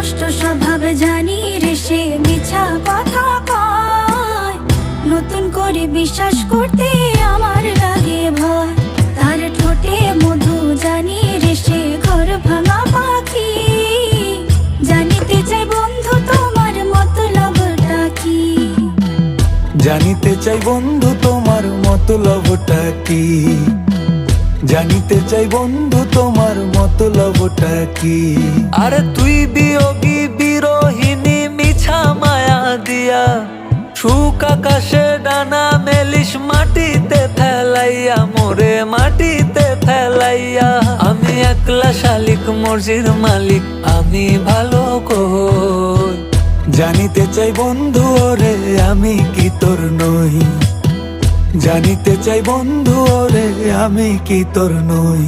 নষ্ট স্বভাব জানি রে সে মিছা কথা কয়, নতুন করে বিশ্বাস করতে আমার লাগে ভয়। তার ঠোঁটে মধু জানি রে সে ঘর ভাঙা পাখি, জানিতে চাই বন্ধু তোমার মতলবটা কি। জানিতে চাই বন্ধু তোমার মতলবটা কি, জানিতে চাই বন্ধু তোমার মতলবটা কি। আরে তুই বিয়োগী বিরোহিনী মিছা মায়া দিয়া, সুখ আকাশে ডানা মেলিস মাটিতে ফেলাইয়া, মোরে মাটিতে ফেলাইয়া। আমি একলা শালিক মর্জির মালিক, আমি ভালো কই। জানিতে চাই বন্ধু ওরে আমি কি তোর নই, জানিতে চাই বন্ধু ওরে আমি কি তোর নই।